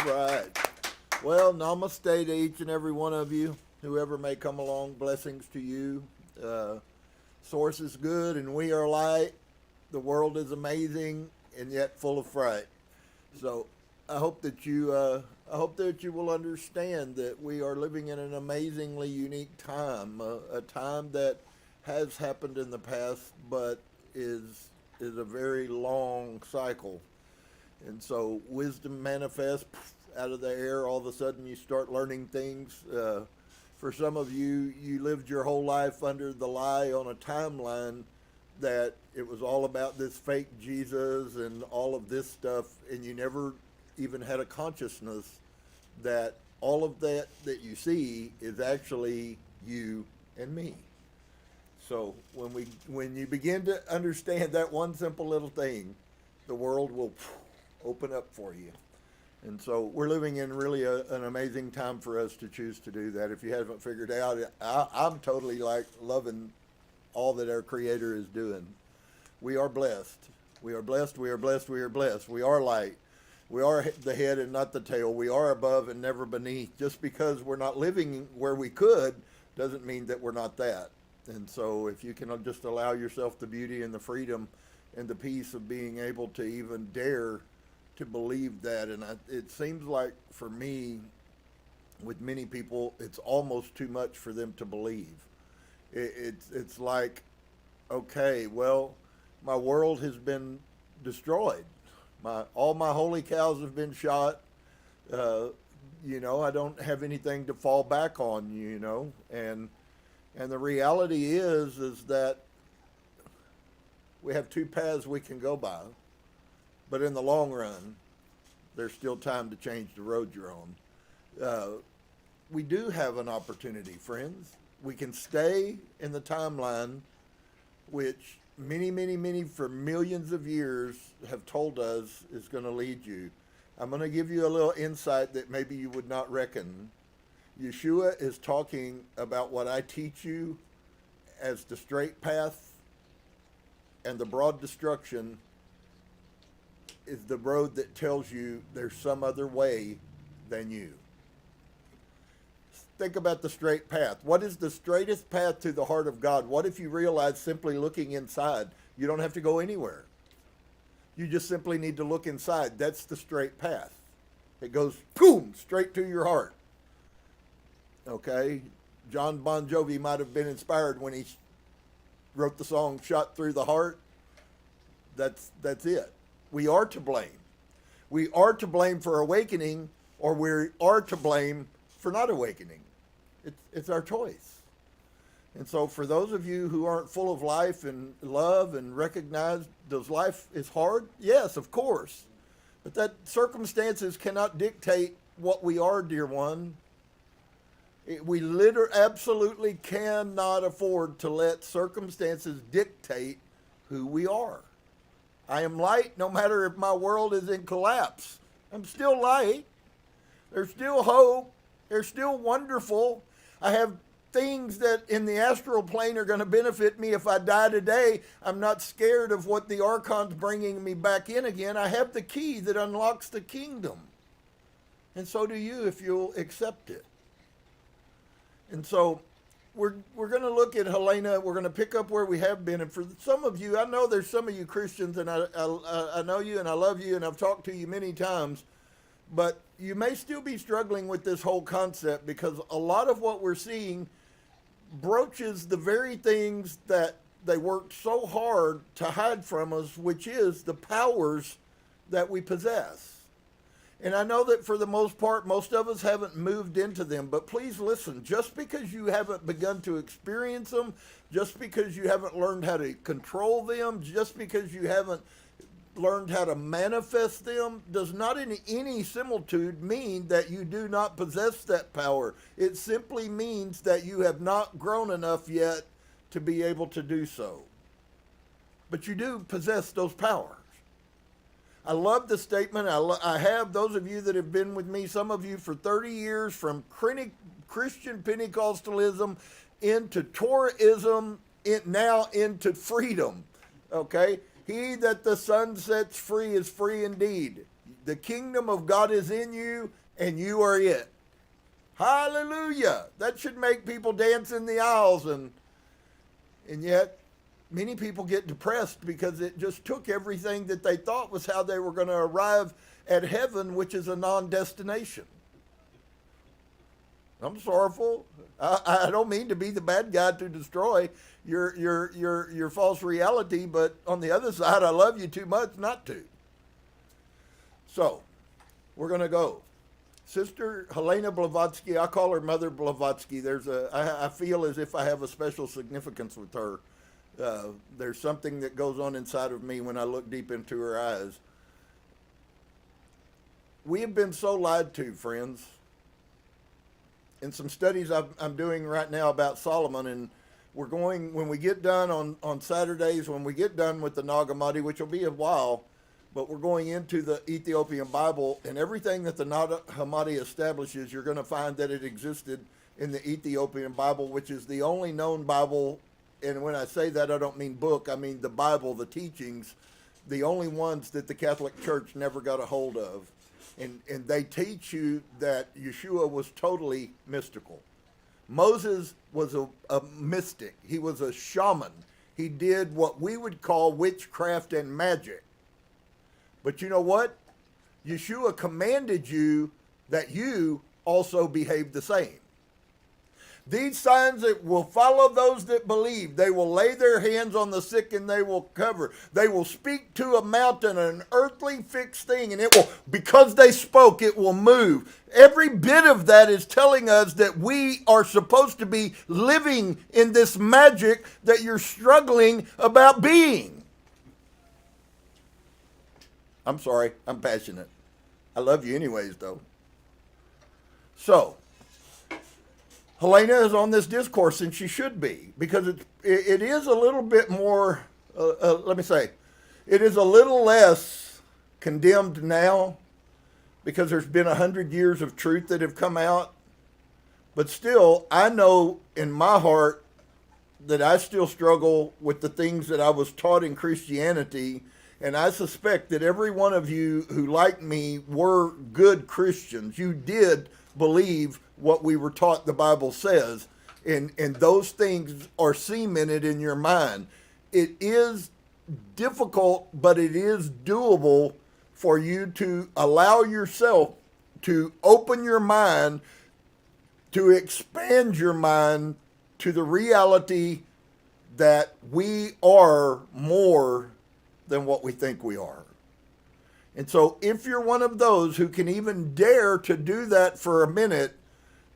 right. Well, namaste to each and every one of you, whoever may come along. Blessings to you. Source is good and we are light. The world is amazing and yet full of fright. So I hope that you will understand that we are living in an amazingly unique time, a time that has happened in the past, but is a very long cycle. And so wisdom manifests out of the air. All of a sudden you start learning things. For some of you, you lived your whole life under the lie on a timeline that it was all about this fake Jesus and all of this stuff, and you never even had a consciousness that all of that you see is actually you and me. So when you begin to understand that one simple little thing, the world will open up for you. And so we're living in really an amazing time for us to choose to do that. If you haven't figured out, I'm totally like loving all that our Creator is doing. We are blessed. We are blessed. We are blessed. We are blessed. We are light. We are the head and not the tail. We are above and never beneath. Just because we're not living where we could doesn't mean that we're not that. And so if you can just allow yourself the beauty and the freedom and the peace of being able to even dare to believe that. And it seems like for me, with many people, it's almost too much for them to believe. It's like, okay, well, my world has been destroyed. All my holy cows have been shot. I don't have anything to fall back on, and the reality is that we have two paths we can go by. But in the long run, there's still time to change the road you're on. We do have an opportunity, friends. We can stay in the timeline, which many, for millions of years have told us is going to lead you. I'm going to give you a little insight that maybe you would not reckon. Yeshua is talking about what I teach you as the straight path, and the broad destruction is the road that tells you there's some other way than you. Think about the straight path. What is the straightest path to the heart of God? What if you realize simply looking inside, you don't have to go anywhere? You just simply need to look inside. That's the straight path. It goes, boom, straight to your heart. Okay? John Bon Jovi might have been inspired when he wrote the song Shot Through the Heart. That's it. We are to blame. We are to blame for awakening, or we are to blame for not awakening. It's our choice. And so for those of you who aren't full of life and love and recognize, does life is hard? Yes, of course. But that circumstances cannot dictate what we are, dear one. We absolutely cannot afford to let circumstances dictate who we are. I am light no matter if my world is in collapse. I'm still light. There's still hope. They're still wonderful. I have things that in the astral plane are going to benefit me if I die today. I'm not scared of what the Archon's bringing me back in again. I have the key that unlocks the kingdom. And so do you if you'll accept it. And so we're going to look at Helena. We're going to pick up where we have been. And for some of you, I know there's some of you Christians, and I know you and I love you and I've talked to you many times. But you may still be struggling with this whole concept, because a lot of what we're seeing broaches the very things that they worked so hard to hide from us, which is the powers that we possess. And I know that for the most part, most of us haven't moved into them, but please listen, just because you haven't begun to experience them, just because you haven't learned how to control them, just because you haven't learned how to manifest them, does not in any similitude mean that you do not possess that power. It simply means that you have not grown enough yet to be able to do so. But you do possess those powers. I love the statement. I have those of you that have been with me, some of you for 30 years, from Christian Pentecostalism into Torahism, now into freedom. Okay? He that the Son sets free is free indeed. The kingdom of God is in you, and you are it. Hallelujah. That should make people dance in the aisles, and yet many people get depressed because it just took everything that they thought was how they were going to arrive at heaven, which is a non-destination. I'm sorrowful. I don't mean to be the bad guy to destroy your false reality, but on the other side, I love you too much not to. So, we're going to go. Sister Helena Blavatsky, I call her Mother Blavatsky. I feel as if I have a special significance with her. There's something that goes on inside of me when I look deep into her eyes. We have been so lied to, friends. In some studies I'm doing right now about Solomon, and we're going, when we get done on Saturdays, when we get done with the Nag Hammadi, which will be a while, but we're going into the Ethiopian Bible, and everything that the Nag Hammadi establishes, you're going to find that it existed in the Ethiopian Bible, which is the only known Bible. And when I say that, I don't mean book, I mean the Bible, the teachings, the only ones that the Catholic Church never got a hold of. And they teach you that Yeshua was totally mystical. Moses was a mystic. He was a shaman. He did what we would call witchcraft and magic. But you know what? Yeshua commanded you that you also behave the same. These signs that will follow those that believe. They will lay their hands on the sick and they will cover. They will speak to a mountain, an earthly fixed thing, and it will, because they spoke, it will move. Every bit of that is telling us that we are supposed to be living in this magic that you're struggling about being. I'm sorry, I'm passionate. I love you anyways, though. So, Helena is on this discourse, and she should be, because it is a little bit more, it is a little less condemned now, because there's been 100 years of truth that have come out. But still, I know in my heart that I still struggle with the things that I was taught in Christianity, and I suspect that every one of you who, like me, were good Christians. You did believe what we were taught the Bible says, and those things are cemented in your mind. It is difficult, but it is doable for you to allow yourself to open your mind, to expand your mind to the reality that we are more than what we think we are. And so if you're one of those who can even dare to do that for a minute,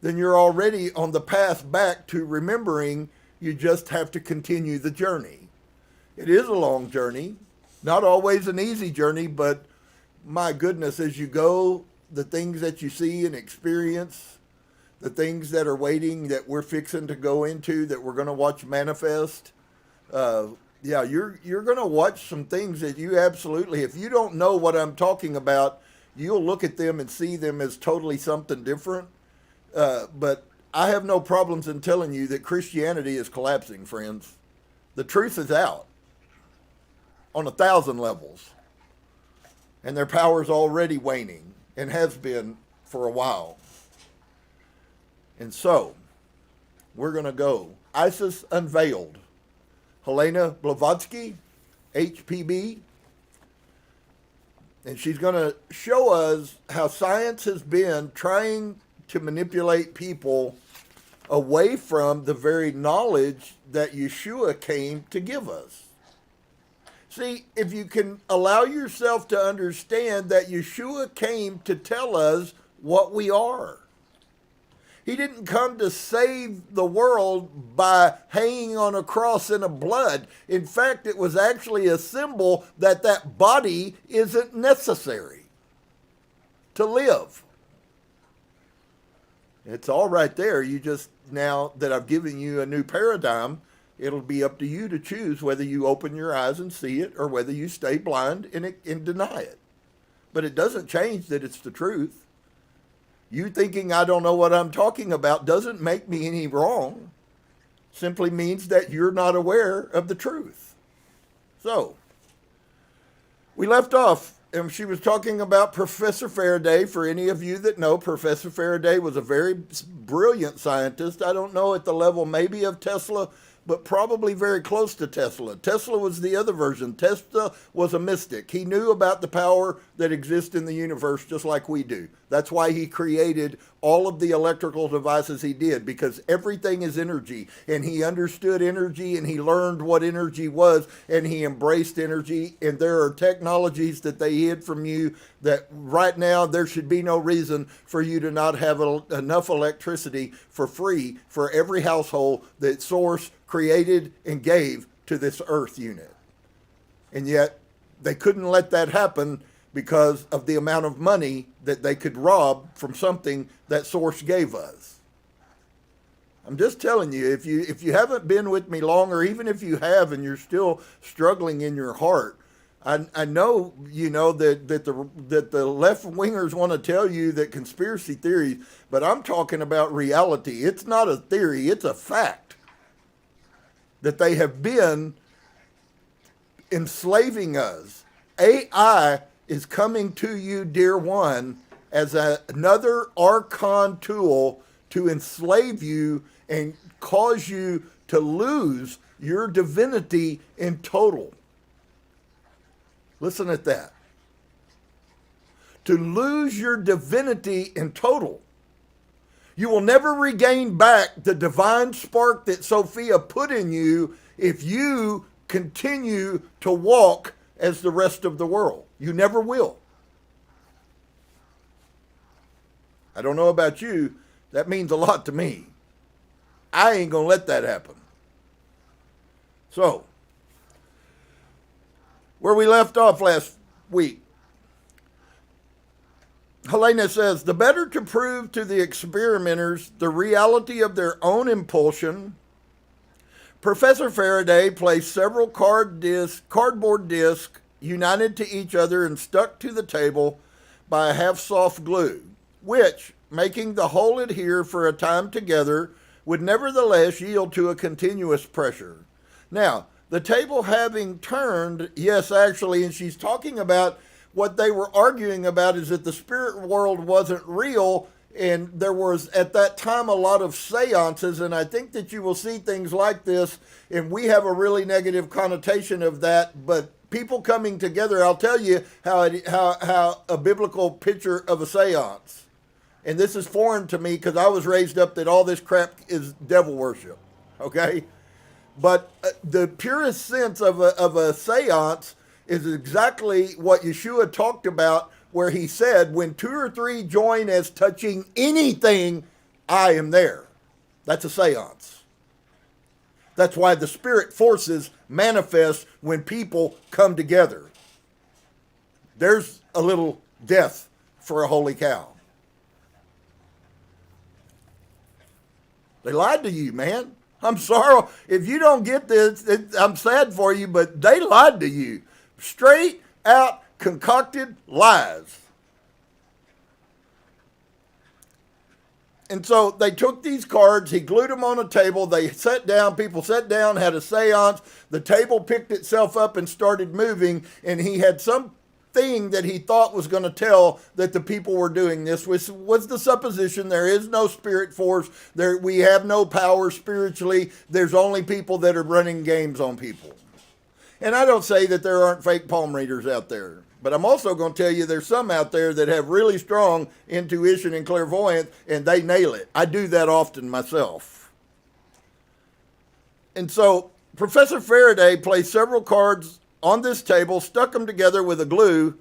then you're already on the path back to remembering you just have to continue the journey. It is a long journey, not always an easy journey, but my goodness, as you go, the things that you see and experience, the things that are waiting that we're fixing to go into, that we're going to watch manifest, you're going to watch some things that you absolutely, if you don't know what I'm talking about, you'll look at them and see them as totally something different. But I have no problems in telling you that Christianity is collapsing, friends. The truth is out on 1,000 levels. And their power is already waning and has been for a while. And so, we're going to go. ISIS Unveiled. Helena Blavatsky, HPB. And she's going to show us how science has been trying to manipulate people away from the very knowledge that Yeshua came to give us. See, if you can allow yourself to understand that Yeshua came to tell us what we are. He didn't come to save the world by hanging on a cross in a blood. In fact, it was actually a symbol that that body isn't necessary to live. It's all right there. You just, now that I've given you a new paradigm, it'll be up to you to choose whether you open your eyes and see it or whether you stay blind and deny it. But it doesn't change that it's the truth. You thinking I don't know what I'm talking about doesn't make me any wrong. Simply means that you're not aware of the truth. So, we left off And she was talking about Professor Faraday. For any of you that know, Professor Faraday was a very brilliant scientist. I don't know at the level maybe of Tesla, but probably very close to Tesla. Tesla was the other version. Tesla was a mystic. He knew about the power that exists in the universe just like we do. That's why he created all of the electrical devices he did, because everything is energy. And he understood energy, and he learned what energy was, and he embraced energy. And there are technologies that they hid from you that right now there should be no reason for you to not have enough electricity for free for every household that Source created and gave to this earth unit. And yet they couldn't let that happen because of the amount of money that they could rob from something that Source gave us. I'm just telling you, if you haven't been with me long, or even if you have and you're still struggling in your heart, I know, that the left wingers want to tell you that conspiracy theories, but I'm talking about reality. It's not a theory, it's a fact that they have been enslaving us. AI is coming to you, dear one, as another archon tool to enslave you and cause you to lose your divinity in total. Listen at that. To lose your divinity in total. You will never regain back the divine spark that Sophia put in you if you continue to walk as the rest of the world. You never will. I don't know about you. That means a lot to me. I ain't going to let that happen. So, where we left off last week, Helena says, the better to prove to the experimenters the reality of their own impulsion, Professor Faraday placed several cardboard discs united to each other and stuck to the table by a half-soft glue, which, making the whole adhere for a time together, would nevertheless yield to a continuous pressure. Now, the table having turned, yes, actually, and she's talking about what they were arguing about is that the spirit world wasn't real, and there was at that time a lot of seances, and I think that you will see things like this, and we have a really negative connotation of that, but people coming together, I'll tell you how a biblical picture of a seance, and this is foreign to me because I was raised up that all this crap is devil worship, okay? But the purest sense of a seance is exactly what Yeshua talked about, where he said, when 2 or 3 join as touching anything, I am there. That's a seance. That's why the spirit forces manifest when people come together. There's a little death for a holy cow. They lied to you, man. I'm sorry. If you don't get this, I'm sad for you, but they lied to you. Straight out concocted lies. And so they took these cards, he glued them on a table, they sat down, people sat down, had a seance, the table picked itself up and started moving, and he had some thing that he thought was going to tell that the people were doing this, which was the supposition there is no spirit force, we have no power spiritually, there's only people that are running games on people. And I don't say that there aren't fake palm readers out there, but I'm also going to tell you there's some out there that have really strong intuition and clairvoyance, and they nail it. I do that often myself. And so Professor Faraday placed several cards on this table, stuck them together with a glue.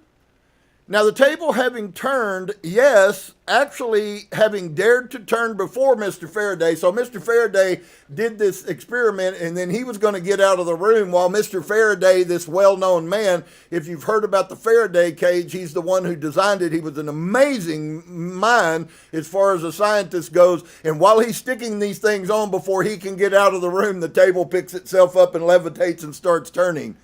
Now the table having turned, yes, actually having dared to turn before Mr. Faraday. So Mr. Faraday did this experiment, and then he was going to get out of the room while Mr. Faraday, this well-known man, if you've heard about the Faraday cage, he's the one who designed it. He was an amazing mind as far as a scientist goes. And while he's sticking these things on before he can get out of the room, the table picks itself up and levitates and starts turning.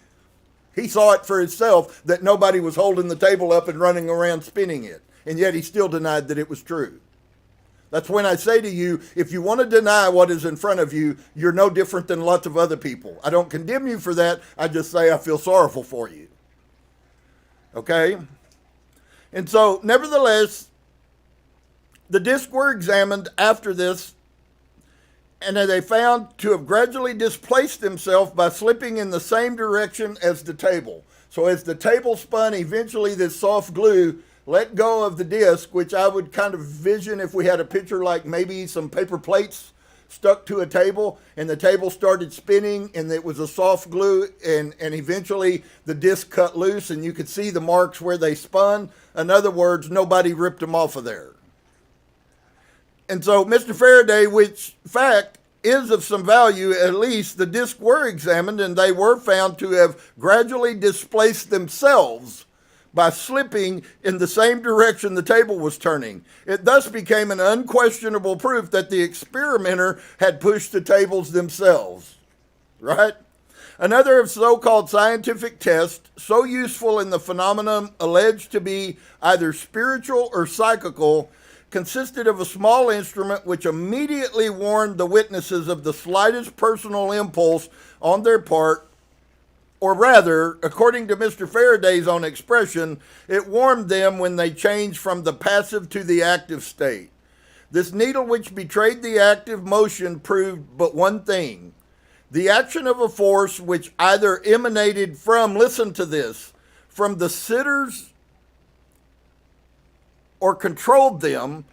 He saw it for himself that nobody was holding the table up and running around spinning it. And yet he still denied that it was true. That's when I say to you, if you want to deny what is in front of you, you're no different than lots of other people. I don't condemn you for that. I just say I feel sorrowful for you. Okay? And so, nevertheless, the discs were examined after this, and they found to have gradually displaced themselves by slipping in the same direction as the table. So as the table spun, eventually this soft glue let go of the disc, which I would kind of vision if we had a picture like maybe some paper plates stuck to a table, and the table started spinning, and it was a soft glue, and eventually the disc cut loose, and you could see the marks where they spun. In other words, nobody ripped them off of there. And so Mr. Faraday, which fact is of some value, at least the discs were examined, and they were found to have gradually displaced themselves by slipping in the same direction the table was turning. It thus became an unquestionable proof that the experimenter had pushed the tables themselves, right? Another of so-called scientific tests, so useful in the phenomenon alleged to be either spiritual or psychical, consisted of a small instrument which immediately warned the witnesses of the slightest personal impulse on their part, or rather, according to Mr. Faraday's own expression, it warned them when they changed from the passive to the active state. This needle which betrayed the active motion proved but one thing: the action of a force which either emanated from, listen to this, from the sitters or controlled them.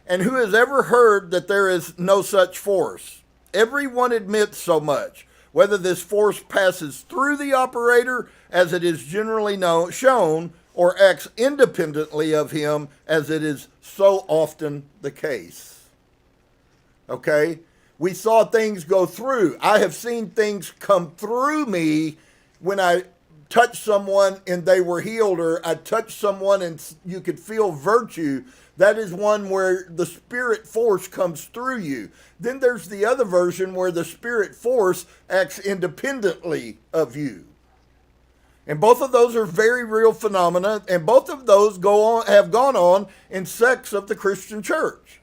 And who has ever heard that there is no such force? Everyone admits so much. Whether this force passes through the operator, as it is generally shown, or acts independently of him, as it is so often the case. Okay? We saw things go through. I have seen things come through me when I touched someone and they were healed, or I touched someone and you could feel virtue. That is one where the spirit force comes through you. Then there's the other version where the spirit force acts independently of you. And both of those are very real phenomena, and both of those have gone on in sects of the Christian church.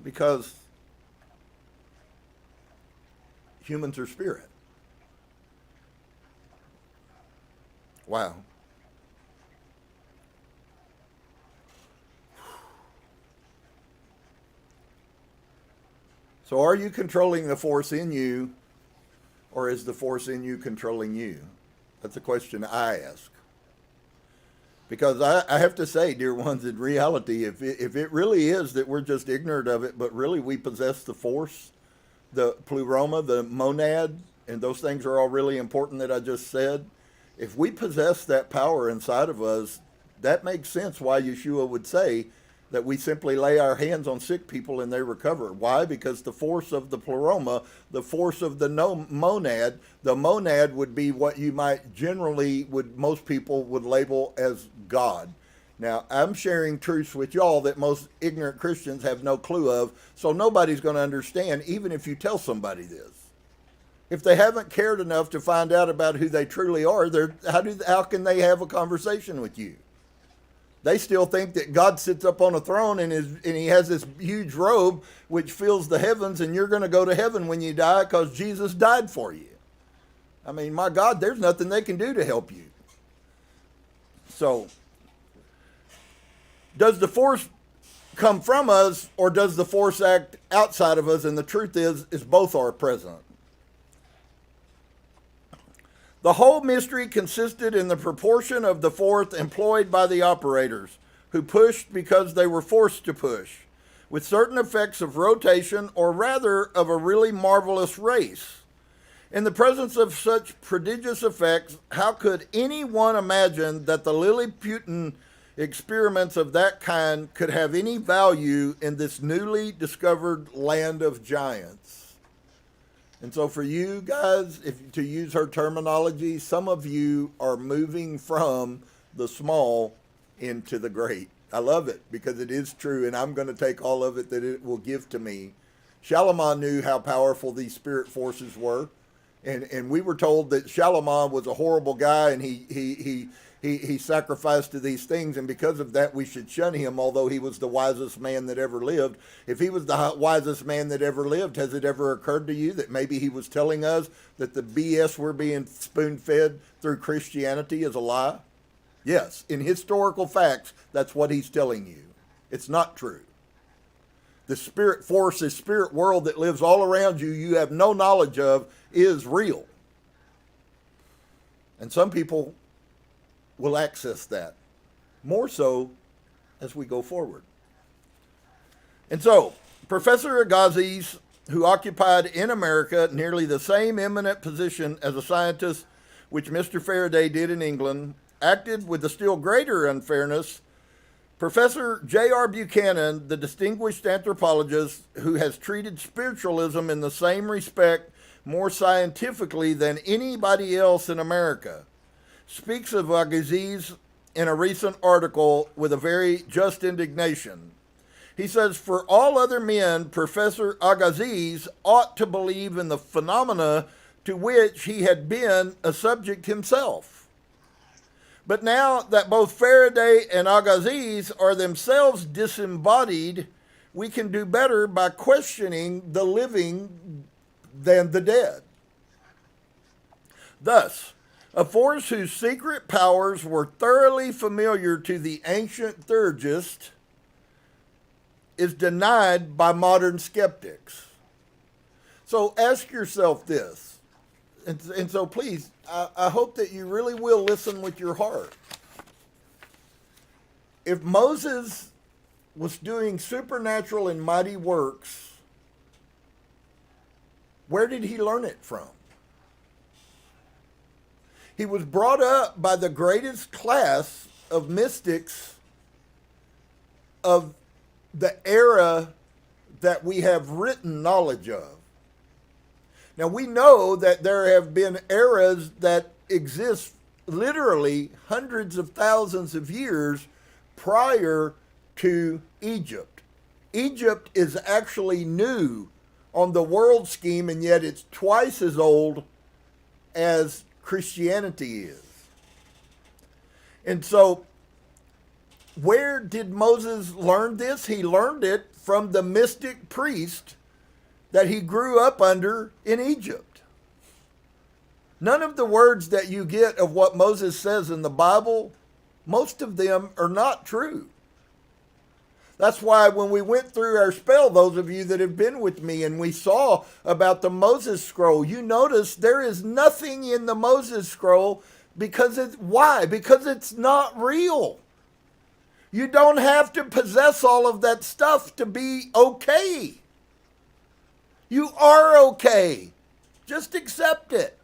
Because humans are spirit. Wow. So are you controlling the force in you, or is the force in you controlling you? That's a question I ask. Because I have to say, dear ones, in reality, if it really is that we're just ignorant of it, but really we possess the force, the pleroma, the monad, and those things are all really important that I just said. If we possess that power inside of us, that makes sense why Yeshua would say that we simply lay our hands on sick people and they recover. Why? Because the force of the pleroma, the force of the monad, the monad would be what you might generally, most people would label as God. Now, I'm sharing truths with y'all that most ignorant Christians have no clue of, so nobody's going to understand, even if you tell somebody this. If they haven't cared enough to find out about who they truly are, how can they have a conversation with you? They still think that God sits up on a throne and he has this huge robe which fills the heavens, and you're going to go to heaven when you die because Jesus died for you. I mean, my God, there's nothing they can do to help you. So, does the force come from us, or does the force act outside of us? And the truth is both are present. The whole mystery consisted in the proportion of the force employed by the operators, who pushed because they were forced to push, with certain effects of rotation, or rather of a really marvelous race. In the presence of such prodigious effects, how could anyone imagine that the Lilliputian experiments of that kind could have any value in this newly discovered land of giants? And so for you guys, to use her terminology, some of you are moving from the small into the great. I love it because it is true, and I'm going to take all of it that it will give to me. Shalimon knew how powerful these spirit forces were, and we were told that Shalimon was a horrible guy, and he he sacrificed to these things, and because of that we should shun him, although he was the wisest man that ever lived. If he was the wisest man that ever lived, has it ever occurred to you that maybe he was telling us that the BS we're being spoon-fed through Christianity is a lie? Yes, in historical facts, that's what he's telling you. It's not true. The spirit force, the spirit world that lives all around you, you have no knowledge of, is real. And some people will access that more so as we go forward. And so, Professor Agassiz, who occupied in America nearly the same eminent position as a scientist which Mr. Faraday did in England, acted with a still greater unfairness. Professor J.R. Buchanan, the distinguished anthropologist who has treated spiritualism in the same respect more scientifically than anybody else in America, speaks of Agassiz in a recent article with a very just indignation. He says, for all other men, Professor Agassiz ought to believe in the phenomena to which he had been a subject himself. But now that both Faraday and Agassiz are themselves disembodied, we can do better by questioning the living than the dead. Thus, a force whose secret powers were thoroughly familiar to the ancient theurgist is denied by modern skeptics. So ask yourself this, and so please, I hope that you really will listen with your heart. If Moses was doing supernatural and mighty works, where did he learn it from? He was brought up by the greatest class of mystics of the era that we have written knowledge of. Now, we know that there have been eras that exist literally hundreds of thousands of years prior to Egypt. Egypt is actually new on the world scheme, and yet it's twice as old as Christianity is. And so, where did Moses learn this? He learned it from the mystic priest that he grew up under in Egypt. None of the words that you get of what Moses says in the Bible, most of them are not true. That's why when we went through our spell, those of you that have been with me, and we saw about the Moses scroll, you notice there is nothing in the Moses scroll why? Because it's not real. You don't have to possess all of that stuff to be okay. You are okay. Just accept it.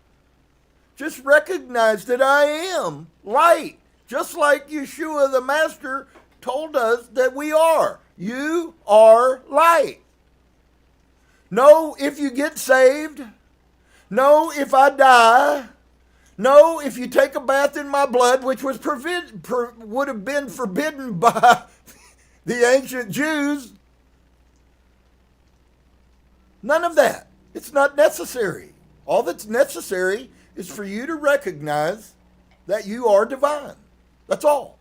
Just recognize that I am light, just like Yeshua the Master told us that we are. You are light. No, if you get saved. No, if I die. No, if you take a bath in my blood, which was would have been forbidden by the ancient Jews. None of that. It's not necessary. All that's necessary is for you to recognize that you are divine. That's all.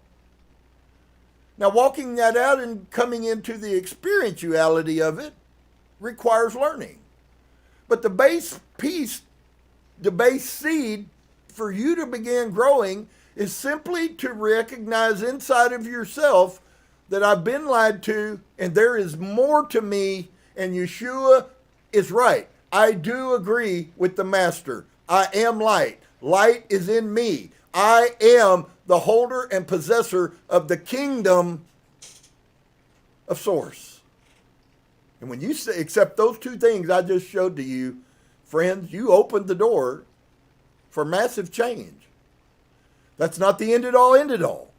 Now, walking that out and coming into the experientiality of it requires learning. But the base piece, the base seed for you to begin growing is simply to recognize inside of yourself that I've been lied to and there is more to me, and Yeshua is right. I do agree with the Master. I am light. Light is in me. I am the holder and possessor of the kingdom of Source. And when you accept those two things I just showed to you, friends, you opened the door for massive change. That's not the end it all.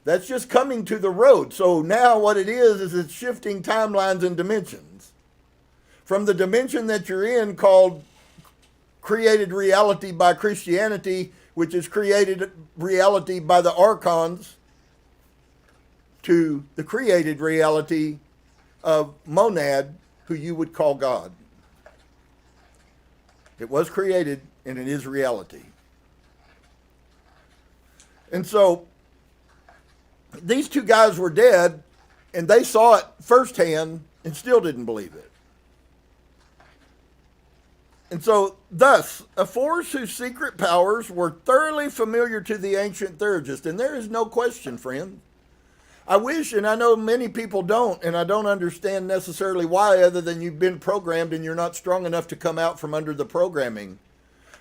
That's just coming to the road. So now what it is it's shifting timelines and dimensions. From the dimension that you're in called created reality by Christianity, which is created reality by the archons, to the created reality of monad, who you would call God. It was created and it is reality. And so these two guys were dead, and they saw it firsthand and still didn't believe it. And so, thus, a force whose secret powers were thoroughly familiar to the ancient theologians, and there is no question, friend. I wish, and I know many people don't, and I don't understand necessarily why, other than you've been programmed and you're not strong enough to come out from under the programming.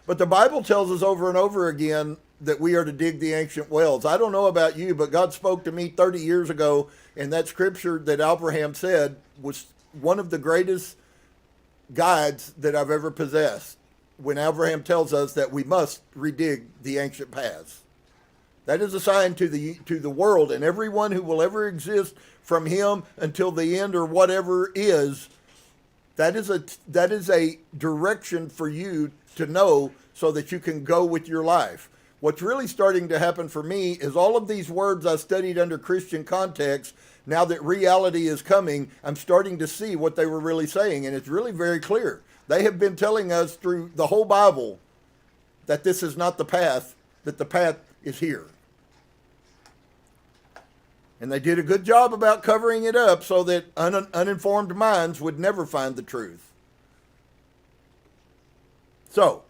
But the Bible tells us over and over again that we are to dig the ancient wells. I don't know about you, but God spoke to me 30 years ago, and that scripture that Abraham said was one of the greatest guides that I've ever possessed, when Abraham tells us that we must redig the ancient paths. That is a sign to the world and everyone who will ever exist from him until the end or whatever is. That is a direction for you to know so that you can go with your life. What's really starting to happen for me is all of these words I studied under Christian context, now that reality is coming, I'm starting to see what they were really saying, and it's really very clear. They have been telling us through the whole Bible that this is not the path, that the path is here. And they did a good job about covering it up so that uninformed minds would never find the truth. So,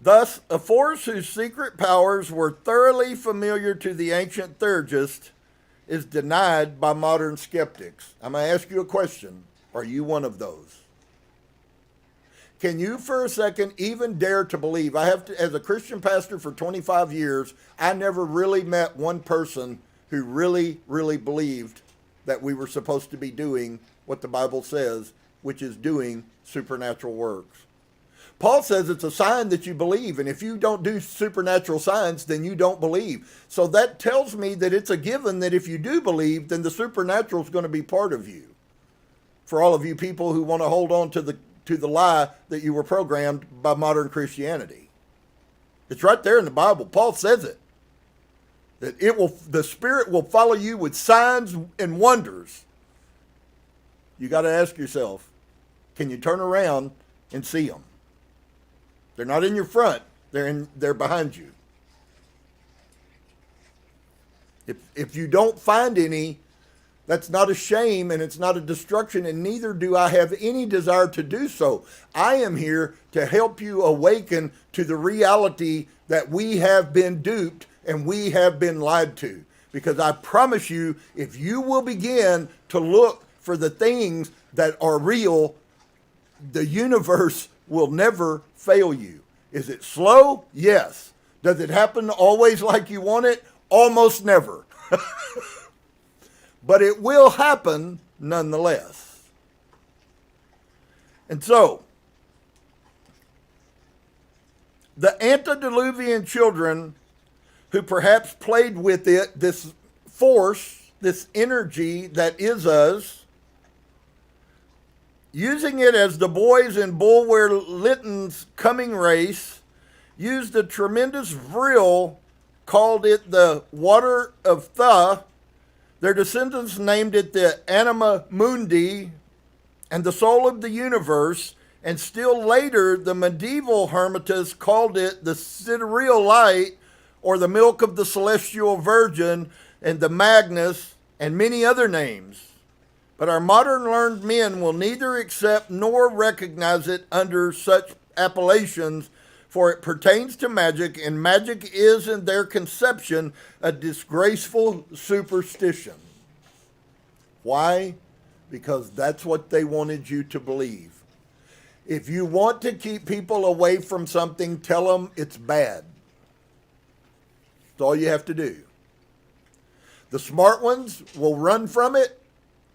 thus, a force whose secret powers were thoroughly familiar to the ancient theologians is denied by modern skeptics. I'm going to ask you a question. Are you one of those? Can you for a second even dare to believe? I have to, as a Christian pastor for 25 years, I never really met one person who really, really believed that we were supposed to be doing what the Bible says, which is doing supernatural works. Paul says it's a sign that you believe, and if you don't do supernatural signs, then you don't believe. So that tells me that it's a given that if you do believe, then the supernatural is going to be part of you. For all of you people who want to hold on to the lie that you were programmed by modern Christianity. It's right there in the Bible. Paul says it. That the Spirit will follow you with signs and wonders. You got to ask yourself, can you turn around and see them? They're not in your front, they're behind you. If you don't find any, that's not a shame and it's not a destruction, and neither do I have any desire to do so. I am here to help you awaken to the reality that we have been duped and we have been lied to. Because I promise you, if you will begin to look for the things that are real, the universe will never fail you. Is it slow? Yes. Does it happen always like you want it? Almost never. But it will happen nonetheless. And so, the antediluvian children who perhaps played with it, this force, this energy that is us, using it as the boys in Bulwer Lytton's Coming Race, used a tremendous vril, called it the Water of Tha. Their descendants named it the Anima Mundi and the Soul of the Universe, and still later the medieval Hermetists called it the Sidereal Light, or the Milk of the Celestial Virgin, and the Magnus, and many other names. But our modern learned men will neither accept nor recognize it under such appellations, for it pertains to magic, and magic is in their conception a disgraceful superstition. Why? Because that's what they wanted you to believe. If you want to keep people away from something, tell them it's bad. That's all you have to do. The smart ones will run from it,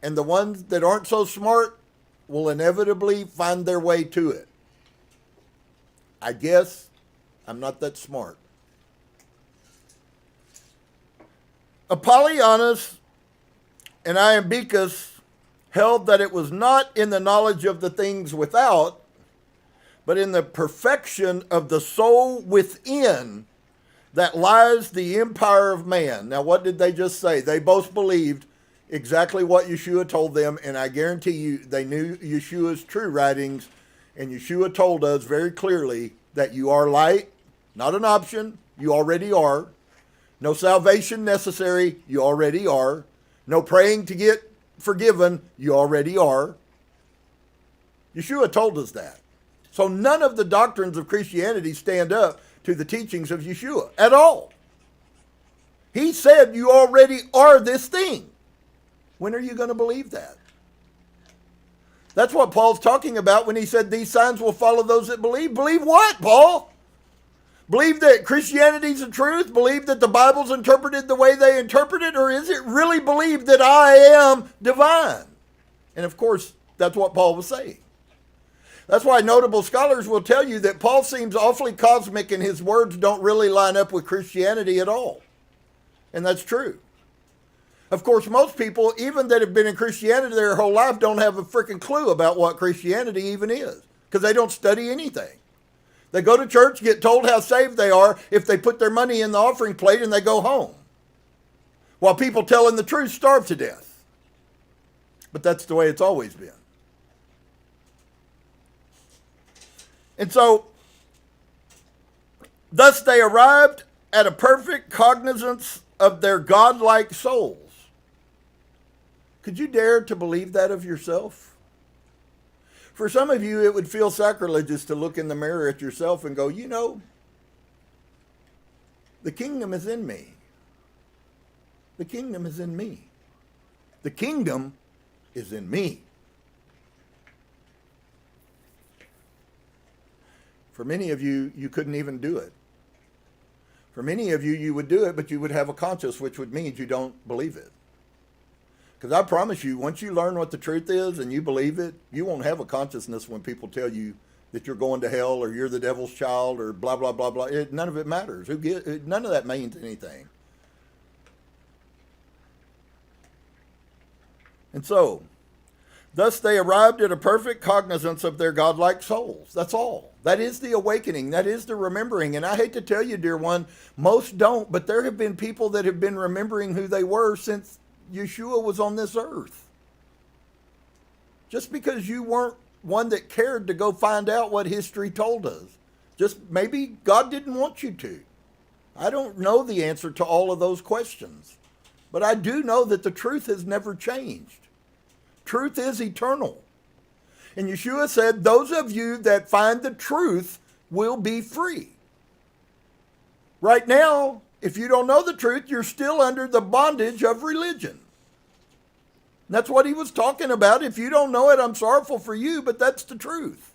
and the ones that aren't so smart will inevitably find their way to it. I guess I'm not that smart. Apollonius and Iamblichus held that it was not in the knowledge of the things without, but in the perfection of the soul within that lies the empire of man. Now, what did they just say? They both believed exactly what Yeshua told them, and I guarantee you they knew Yeshua's true writings. And Yeshua told us very clearly that you are light, not an option, You already are. No salvation necessary. You already are. No praying to get forgiven. You already are. Yeshua told us that. So none of the doctrines of Christianity stand up to the teachings of Yeshua at all. He said you already are this thing. When are you going to believe that? That's what Paul's talking about when he said these signs will follow those that believe. Believe what, Paul? Believe that Christianity's the truth? Believe that the Bible's interpreted the way they interpret it? Or is it really believe that I am divine? And of course, that's what Paul was saying. That's why notable scholars will tell you that Paul seems awfully cosmic and his words don't really line up with Christianity at all. And that's true. Of course, most people, even that have been in Christianity their whole life, don't have a freaking clue about what Christianity even is because they don't study anything. They go to church, get told how saved they are if they put their money in the offering plate, and they go home. While people telling the truth starve to death. But that's the way it's always been. And so, thus they arrived at a perfect cognizance of their godlike souls. Could you dare to believe that of yourself? For some of you, it would feel sacrilegious to look in the mirror at yourself and go, you know, the kingdom is in me. The kingdom is in me. The kingdom is in me. For many of you, you couldn't even do it. For many of you, you would do it, but you would have a conscience, which would mean you don't believe it. Because I promise you, once you learn what the truth is and you believe it, you won't have a consciousness when people tell you that you're going to hell or you're the devil's child or blah, blah, blah, blah. None of it matters. None of that means anything. And so, thus they arrived at a perfect cognizance of their godlike souls. That's all. That is the awakening. That is the remembering. And I hate to tell you, dear one, most don't, but there have been people that have been remembering who they were since Yeshua was on this earth. Just because you weren't one that cared to go find out what history told us. Just maybe God didn't want you to. I don't know the answer to all of those questions. But I do know that the truth has never changed. Truth is eternal. And Yeshua said, those of you that find the truth will be free. Right now, if you don't know the truth, you're still under the bondage of religion. That's what he was talking about. If you don't know it, I'm sorrowful for you, but that's the truth.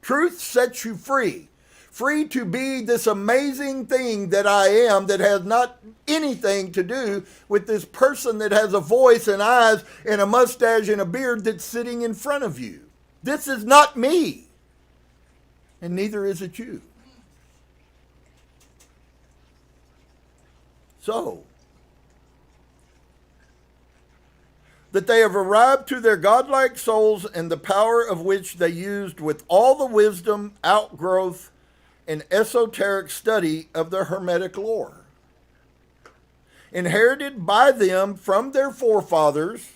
Truth sets you free. Free to be this amazing thing that I am that has not anything to do with this person that has a voice and eyes and a mustache and a beard that's sitting in front of you. This is not me. And neither is it you. So, that they have arrived to their godlike souls and the power of which they used with all the wisdom, outgrowth, and esoteric study of the Hermetic lore, inherited by them from their forefathers,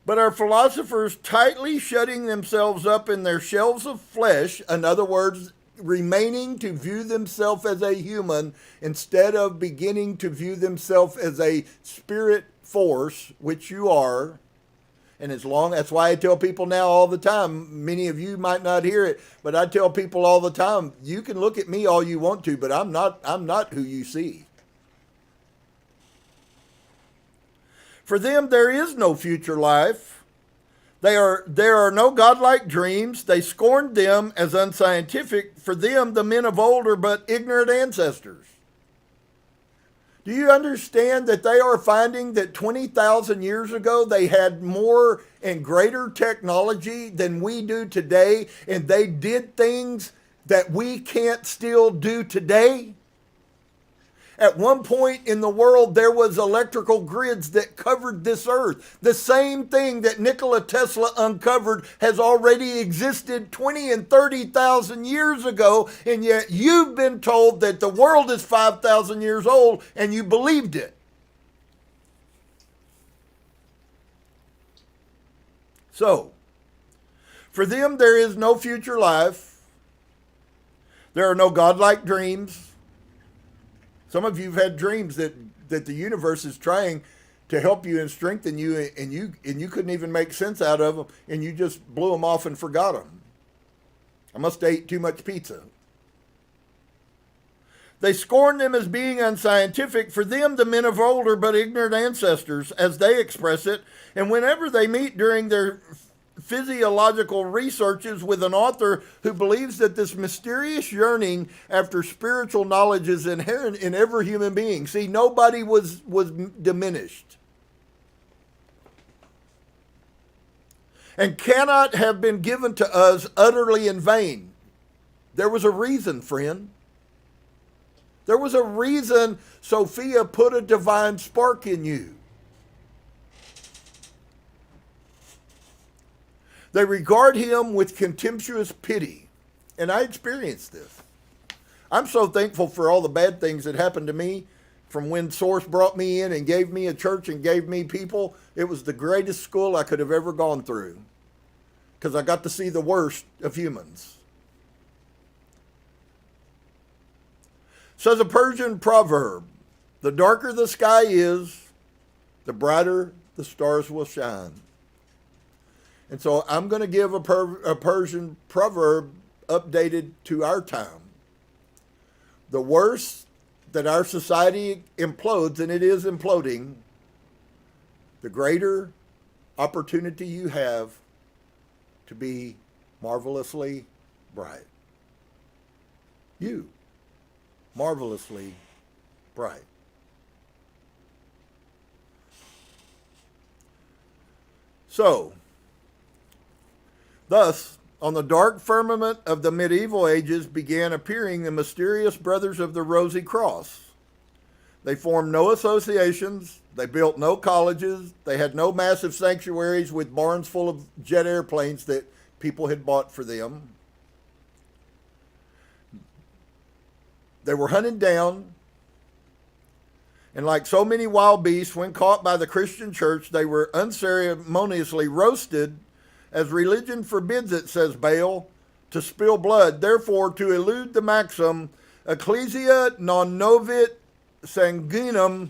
but our philosophers tightly shutting themselves up in their shells of flesh, in other words, remaining to view themselves as a human instead of beginning to view themselves as a spirit force, which you are. And that's why I tell people now all the time, many of you might not hear it, but I tell people all the time, you can look at me all you want to, but I'm not who you see. For them, there is no future life. There are no godlike dreams. They scorned them as unscientific. For them, the men of old are but ignorant ancestors. Do you understand that they are finding that 20,000 years ago they had more and greater technology than we do today, and they did things that we can't still do today? At one point in the world, there was electrical grids that covered this earth. The same thing that Nikola Tesla uncovered has already existed 20 and 30,000 years ago, and yet you've been told that the world is 5,000 years old, and you believed it. So, for them there is no future life. There are no godlike dreams. Some of you have had dreams that the universe is trying to help you and strengthen you, and you couldn't even make sense out of them, and you just blew them off and forgot them. I must have ate too much pizza. They scorn them as being unscientific. For them, the men of old are but ignorant ancestors, as they express it. And whenever they meet during their physiological researches with an author who believes that this mysterious yearning after spiritual knowledge is inherent in every human being. See, nobody was diminished. And cannot have been given to us utterly in vain. There was a reason, friend. There was a reason Sophia put a divine spark in you. They regard him with contemptuous pity. And I experienced this. I'm so thankful for all the bad things that happened to me from when Source brought me in and gave me a church and gave me people. It was the greatest school I could have ever gone through, because I got to see the worst of humans. Says a Persian proverb, the darker the sky is, the brighter the stars will shine. And so I'm going to give a Persian proverb updated to our time. The worse that our society implodes, and it is imploding, the greater opportunity you have to be marvelously bright. You. Marvelously bright. So, thus, on the dark firmament of the medieval ages began appearing the mysterious Brothers of the Rosy Cross. They formed no associations, they built no colleges, they had no massive sanctuaries with barns full of jet airplanes that people had bought for them. They were hunted down, and like so many wild beasts, when caught by the Christian church, they were unceremoniously roasted, as religion forbids it, says Baal, to spill blood. Therefore, to elude the maxim, ecclesia non novit sanguinum,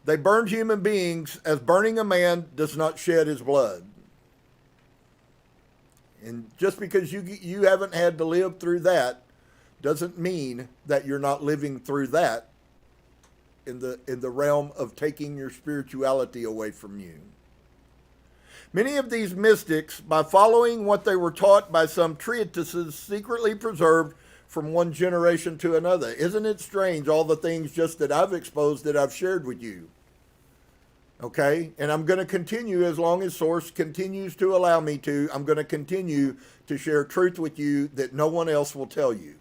they burned human beings as burning a man does not shed his blood. And just because you haven't had to live through that doesn't mean that you're not living through that in the realm of taking your spirituality away from you. Many of these mystics, by following what they were taught by some treatises secretly preserved from one generation to another. Isn't it strange, all the things just that I've exposed that I've shared with you? Okay? And I'm going to continue as long as Source continues to allow me to. I'm going to continue to share truth with you that no one else will tell you.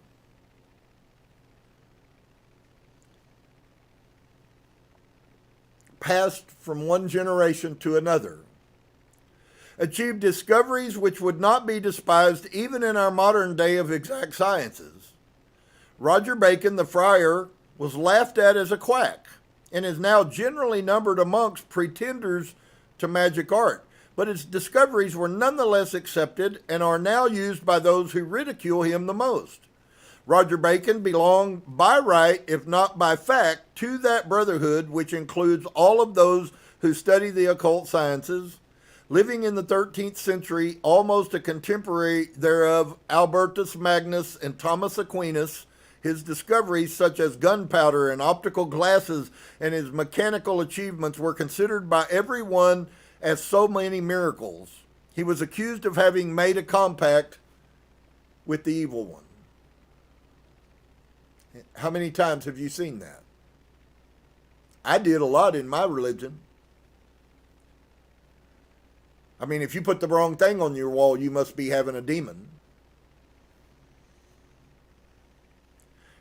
Passed from one generation to another. Achieved discoveries which would not be despised even in our modern day of exact sciences. Roger Bacon, the friar, was laughed at as a quack and is now generally numbered amongst pretenders to magic art. But his discoveries were nonetheless accepted and are now used by those who ridicule him the most. Roger Bacon belonged by right, if not by fact, to that brotherhood which includes all of those who study the occult sciences. Living in the 13th century, almost a contemporary thereof, Albertus Magnus and Thomas Aquinas, his discoveries such as gunpowder and optical glasses and his mechanical achievements were considered by everyone as so many miracles. He was accused of having made a compact with the evil one. How many times have you seen that? I did a lot in my religion. I mean, if you put the wrong thing on your wall, you must be having a demon.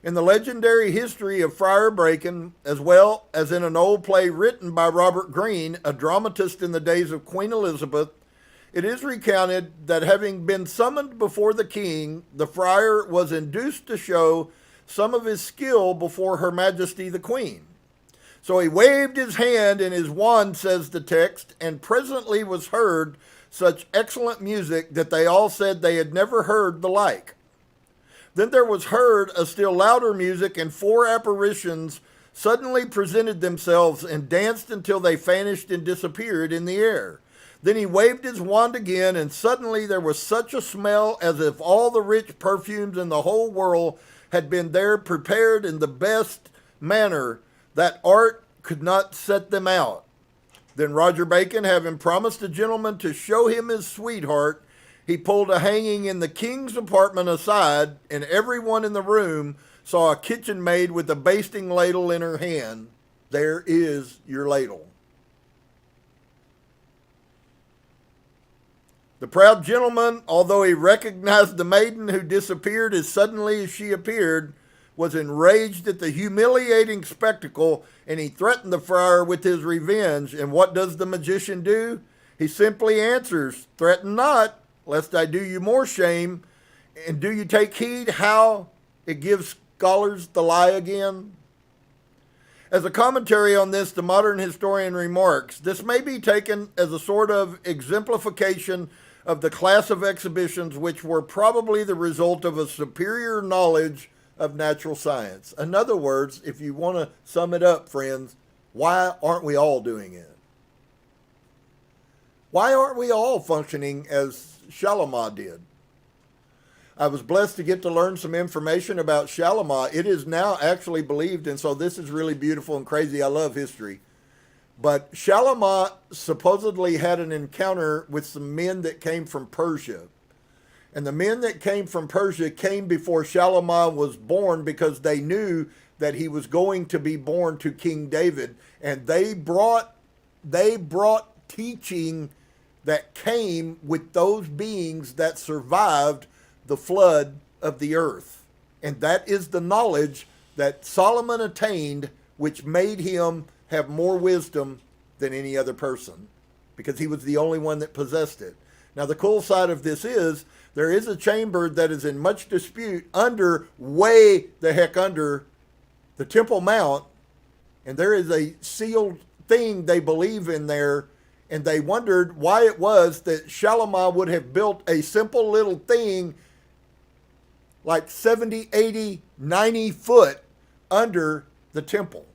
In the legendary history of Friar Bacon, as well as in an old play written by Robert Greene, a dramatist in the days of Queen Elizabeth, it is recounted that having been summoned before the king, the friar was induced to show some of his skill before Her Majesty the Queen. So he waved his hand in his wand, says the text, and presently was heard such excellent music that they all said they had never heard the like. Then there was heard a still louder music, and 4 apparitions suddenly presented themselves and danced until they vanished and disappeared in the air. Then he waved his wand again, and suddenly there was such a smell as if all the rich perfumes in the whole world had been there prepared in the best manner, that art could not set them out. Then Roger Bacon, having promised a gentleman to show him his sweetheart, he pulled a hanging in the king's apartment aside, and everyone in the room saw a kitchen maid with a basting ladle in her hand. There is your ladle. The proud gentleman, although he recognized the maiden who disappeared as suddenly as she appeared, was enraged at the humiliating spectacle, and he threatened the friar with his revenge. And what does the magician do? He simply answers, "Threaten not, lest I do you more shame. And do you take heed how it gives scholars the lie again?" As a commentary on this, the modern historian remarks, this may be taken as a sort of exemplification of the class of exhibitions which were probably the result of a superior knowledge of natural science. In other words, if you want to sum it up, friends, why aren't we all doing it? Why aren't we all functioning as Shalimah did? I was blessed to get to learn some information about Shalimah. It is now actually believed, and so this is really beautiful and crazy. I love history. But Shalimah supposedly had an encounter with some men that came from Persia. And the men that came from Persia came before Shalimah was born, because they knew that he was going to be born to King David. And they brought teaching that came with those beings that survived the flood of the earth. And that is the knowledge that Solomon attained, which made him have more wisdom than any other person, because he was the only one that possessed it. Now, the cool side of this is there is a chamber that is in much dispute way the heck under the Temple Mount, and there is a sealed thing they believe in there, and they wondered why it was that Shalimah would have built a simple little thing like 70, 80, 90 foot under the temple.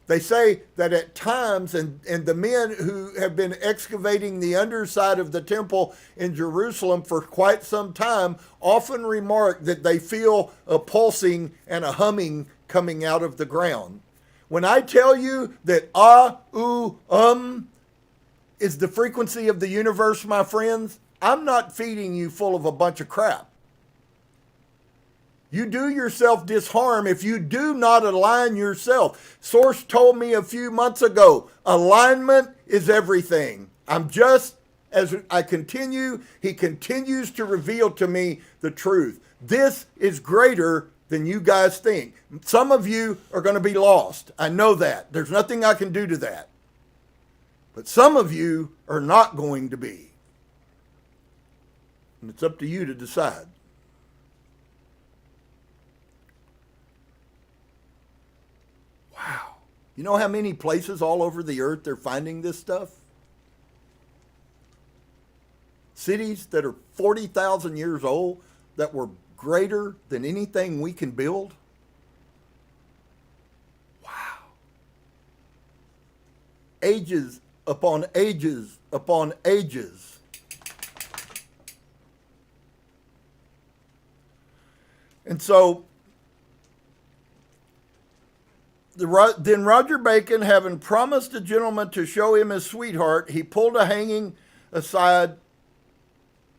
They say that at times, and the men who have been excavating the underside of the temple in Jerusalem for quite some time often remark that they feel a pulsing and a humming coming out of the ground. When I tell you that is the frequency of the universe, my friends, I'm not feeding you full of a bunch of crap. You do yourself disharm if you do not align yourself. Source told me a few months ago, alignment is everything. As I continue, he continues to reveal to me the truth. This is greater than you guys think. Some of you are going to be lost. I know that. There's nothing I can do to that. But some of you are not going to be. And it's up to you to decide. Wow. You know how many places all over the earth they're finding this stuff? Cities that are 40,000 years old that were greater than anything we can build. Wow. Ages upon ages upon ages. And so, then Roger Bacon, having promised a gentleman to show him his sweetheart, he pulled a hanging aside,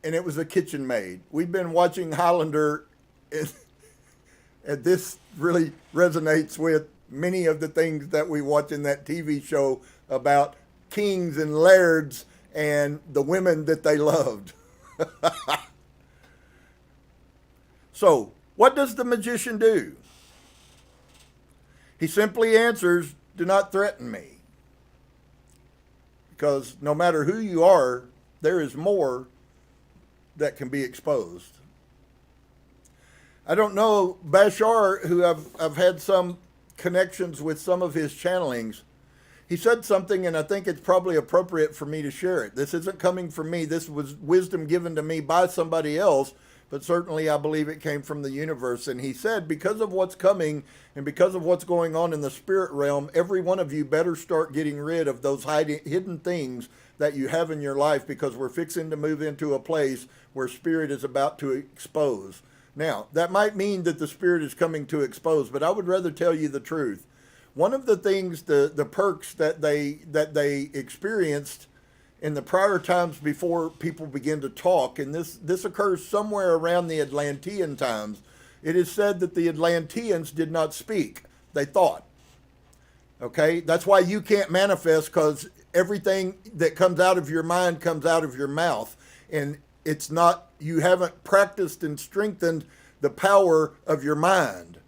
and it was a kitchen maid. We've been watching Highlander, and this really resonates with many of the things that we watch in that TV show about kings and lairds and the women that they loved. So, what does the magician do? He simply answers, "Do not threaten me." Because no matter who you are, there is more that can be exposed. I don't know, Bashar, who I've had some connections with some of his channelings, he said something, and I think it's probably appropriate for me to share it. This isn't coming from me. This was wisdom given to me by somebody else but certainly I believe it came from the universe. And he said, because of what's coming and because of what's going on in the spirit realm, every one of you better start getting rid of those hidden things that you have in your life, because we're fixing to move into a place where spirit is about to expose. Now, that might mean that the spirit is coming to expose, but I would rather tell you the truth. One of the things, the perks that they experienced in the prior times before people begin to talk, and this occurs somewhere around the Atlantean times, it is said that the Atlanteans did not speak, they thought. Okay, that's why you can't manifest, because everything that comes out of your mind comes out of your mouth, and it's not, you haven't practiced and strengthened the power of your mind.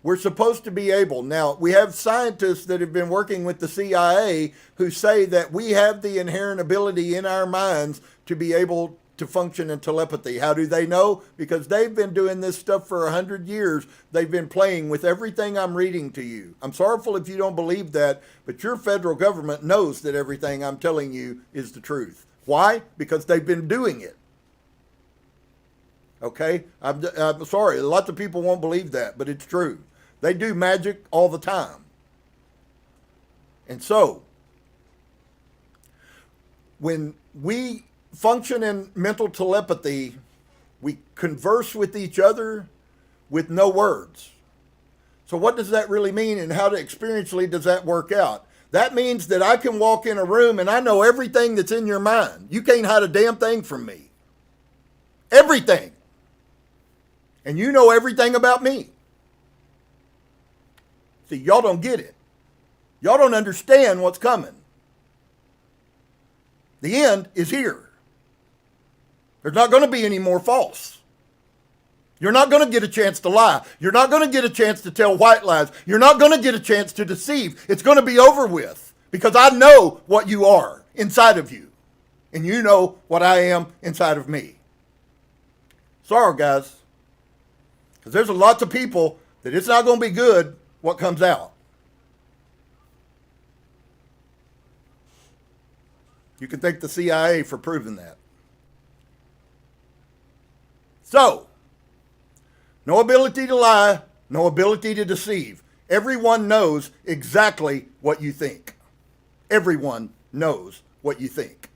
We're supposed to be able. Now, we have scientists that have been working with the CIA who say that we have the inherent ability in our minds to be able to function in telepathy. How do they know? Because they've been doing this stuff for 100 years. They've been playing with everything I'm reading to you. I'm sorrowful if you don't believe that, but your federal government knows that everything I'm telling you is the truth. Why? Because they've been doing it. Okay? I'm sorry. Lots of people won't believe that, but it's true. They do magic all the time. And so, when we function in mental telepathy, we converse with each other with no words. So what does that really mean, and how experientially does that work out? That means that I can walk in a room and I know everything that's in your mind. You can't hide a damn thing from me. Everything. And you know everything about me. See, y'all don't get it. Y'all don't understand what's coming. The end is here. There's not going to be any more false. You're not going to get a chance to lie. You're not going to get a chance to tell white lies. You're not going to get a chance to deceive. It's going to be over with, because I know what you are inside of you, and you know what I am inside of me. Sorry, guys, because there's lots of people that it's not going to be good what comes out. You can thank the CIA for proving that. So, no ability to lie, no ability to deceive. Everyone knows exactly what you think. Everyone knows what you think.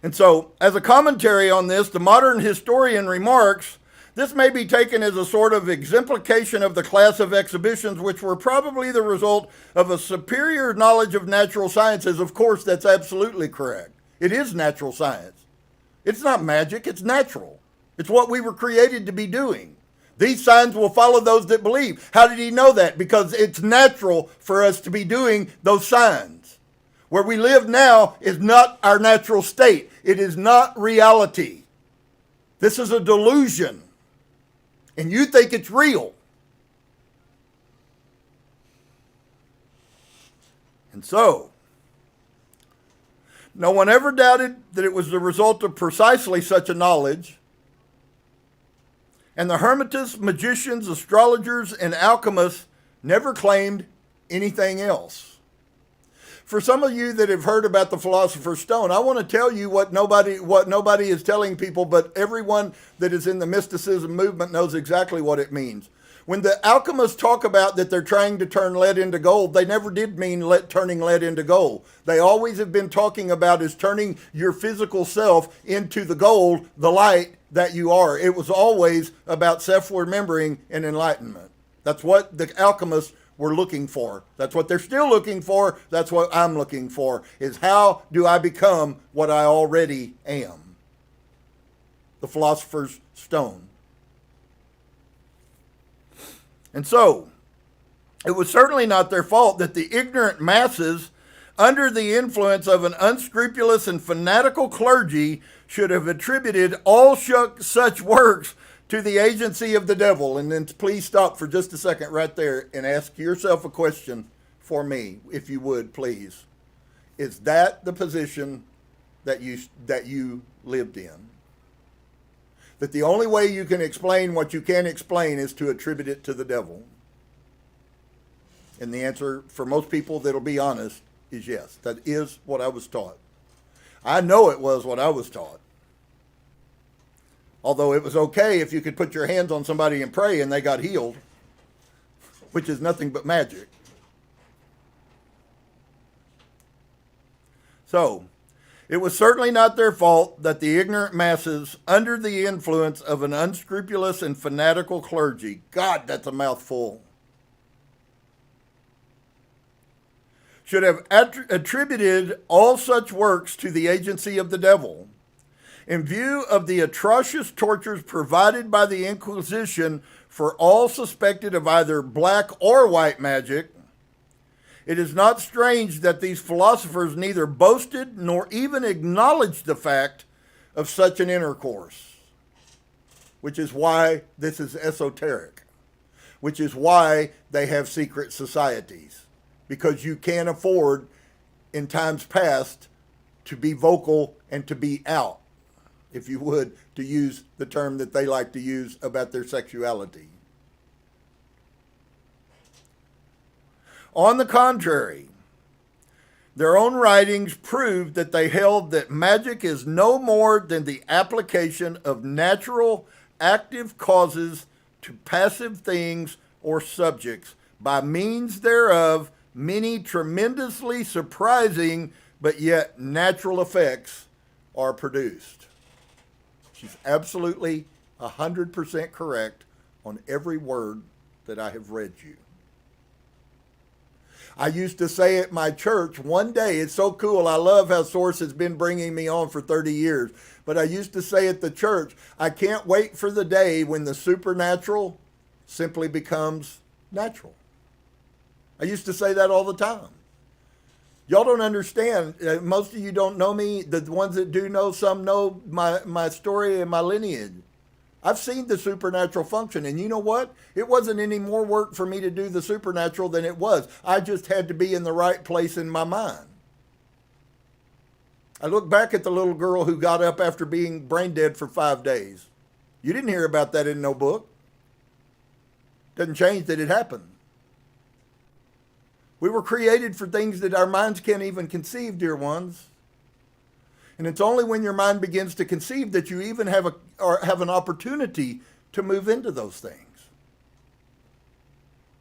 And so, as a commentary on this, the modern historian remarks, this may be taken as a sort of exemplification of the class of exhibitions which were probably the result of a superior knowledge of natural sciences. Of course, that's absolutely correct. It is natural science. It's not magic, it's natural. It's what we were created to be doing. These signs will follow those that believe. How did he know that? Because it's natural for us to be doing those signs. Where we live now is not our natural state. It is not reality. This is a delusion. And you think it's real. And so, no one ever doubted that it was the result of precisely such a knowledge. And the hermetists, magicians, astrologers, and alchemists never claimed anything else. For some of you that have heard about the Philosopher's Stone, I want to tell you what nobody is telling people, but everyone that is in the mysticism movement knows exactly what it means. When the alchemists talk about that they're trying to turn lead into gold, they never did mean turning lead into gold. They always have been talking about is turning your physical self into the gold, the light that you are. It was always about self-remembering and enlightenment. That's what the alchemists were looking for. That's what they're still looking for. That's what I'm looking for, is how do I become what I already am? The Philosopher's Stone. And so, it was certainly not their fault that the ignorant masses, under the influence of an unscrupulous and fanatical clergy, should have attributed all such works to the agency of the devil. And then please stop for just a second right there and ask yourself a question for me, if you would, please. Is that the position that you lived in? That the only way you can explain what you can't explain is to attribute it to the devil? And the answer for most people that'll be honest is yes. That is what I was taught. I know it was what I was taught. Although it was okay if you could put your hands on somebody and pray and they got healed, which is nothing but magic. So, it was certainly not their fault that the ignorant masses, under the influence of an unscrupulous and fanatical clergy, God, that's a mouthful, should have attributed all such works to the agency of the devil. In view of the atrocious tortures provided by the Inquisition for all suspected of either black or white magic, it is not strange that these philosophers neither boasted nor even acknowledged the fact of such an intercourse, which is why this is esoteric, which is why they have secret societies, because you can't afford, in times past, to be vocal and to be out, if you would, to use the term that they like to use about their sexuality. On the contrary, their own writings proved that they held that magic is no more than the application of natural active causes to passive things or subjects, by means thereof many tremendously surprising but yet natural effects are produced. She's absolutely 100% correct on every word that I have read you. I used to say at my church one day, it's so cool, I love how Source has been bringing me on for 30 years, but I used to say at the church, I can't wait for the day when the supernatural simply becomes natural. I used to say that all the time. Y'all don't understand. Most of you don't know me. The ones that do know, some know my story and my lineage. I've seen the supernatural function, and you know what? It wasn't any more work for me to do the supernatural than it was. I just had to be in the right place in my mind. I look back at the little girl who got up after being brain dead for 5 days. You didn't hear about that in no book. Doesn't change that it happened. We were created for things that our minds can't even conceive, dear ones. And it's only when your mind begins to conceive that you even have an opportunity to move into those things.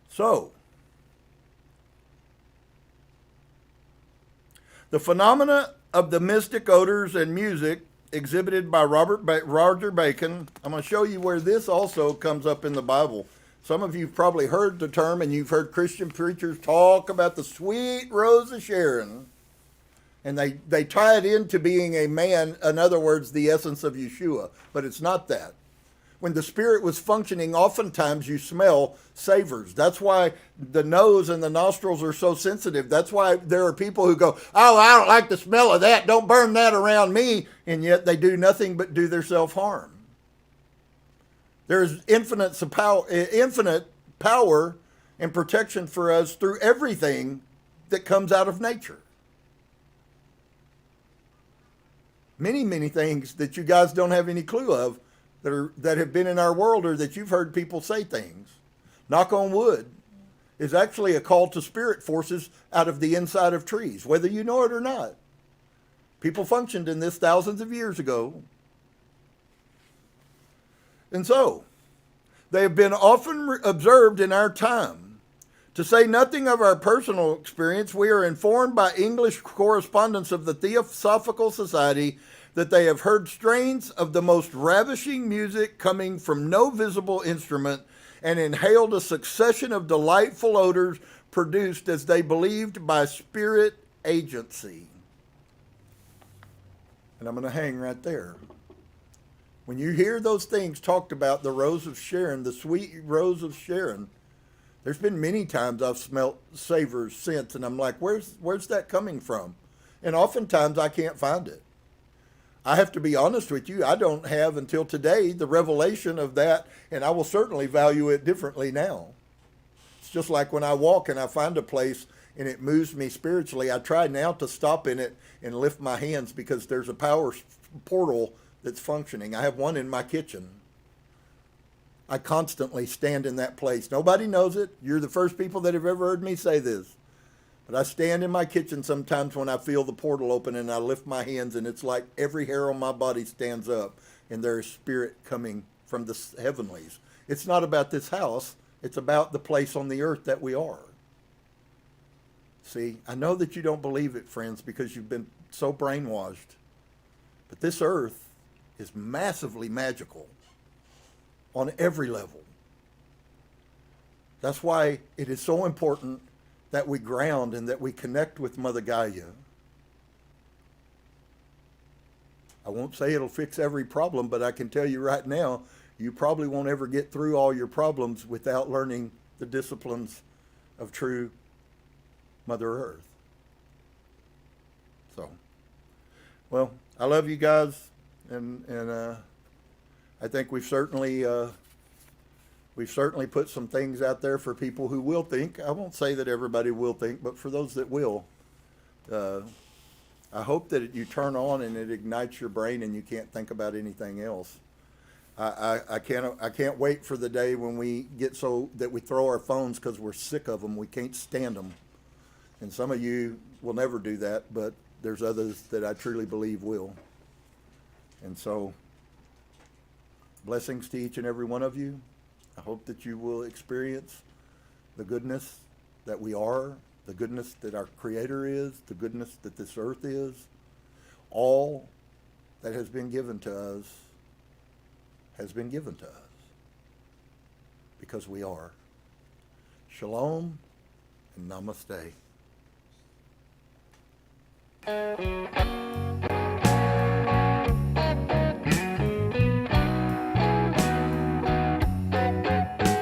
So, the phenomena of the mystic odors and music exhibited by Roger Bacon, I'm going to show you where this also comes up in the Bible. Some of you have probably heard the term, and you've heard Christian preachers talk about the sweet rose of Sharon. And they tie it into being a man, in other words, the essence of Yeshua. But it's not that. When the Spirit was functioning, oftentimes you smell savors. That's why the nose and the nostrils are so sensitive. That's why there are people who go, oh, I don't like the smell of that. Don't burn that around me. And yet they do nothing but do their self-harm. There's infinite power and protection for us through everything that comes out of nature. Many, many things that you guys don't have any clue of that have been in our world, or that you've heard people say things. Knock on wood is actually a call to spirit forces out of the inside of trees, whether you know it or not. People functioned in this thousands of years ago. And so, they have been often observed in our time. To say nothing of our personal experience, we are informed by English correspondents of the Theosophical Society that they have heard strains of the most ravishing music coming from no visible instrument, and inhaled a succession of delightful odors produced, as they believed, by spirit agency. And I'm going to hang right there. When you hear those things talked about, the rose of Sharon, the sweet rose of Sharon, there's been many times I've smelt savors since, and I'm like, where's that coming from? And oftentimes I can't find it. I have to be honest with you, I don't have until today the revelation of that, and I will certainly value it differently now. It's just like when I walk and I find a place and it moves me spiritually, I try now to stop in it and lift my hands, because there's a power portal that's functioning. I have one in my kitchen. I constantly stand in that place. Nobody knows it. You're the first people that have ever heard me say this. But I stand in my kitchen sometimes when I feel the portal open, and I lift my hands, and it's like every hair on my body stands up. and there is spirit coming from the heavenlies. It's not about this house. It's about the place on the earth that we are. See, I know that you don't believe it, friends, because you've been so brainwashed. But this earth is massively magical on every level. That's why it is so important that we ground and that we connect with Mother Gaia. I won't say it'll fix every problem, but I can tell you right now, you probably won't ever get through all your problems without learning the disciplines of true Mother Earth. So, well, I love you guys, and I think we've certainly put some things out there for people who will think. I won't say that everybody will think, but for those that will, I hope that you turn on and it ignites your brain and you can't think about anything else. I can't wait for the day when we get so that we throw our phones because we're sick of them. We can't stand them. And some of you will never do that, but there's others that I truly believe will. And so, blessings to each and every one of you. I hope that you will experience the goodness that we are, the goodness that our Creator is, the goodness that this earth is. All that has been given to us has been given to us because we are. Shalom and namaste.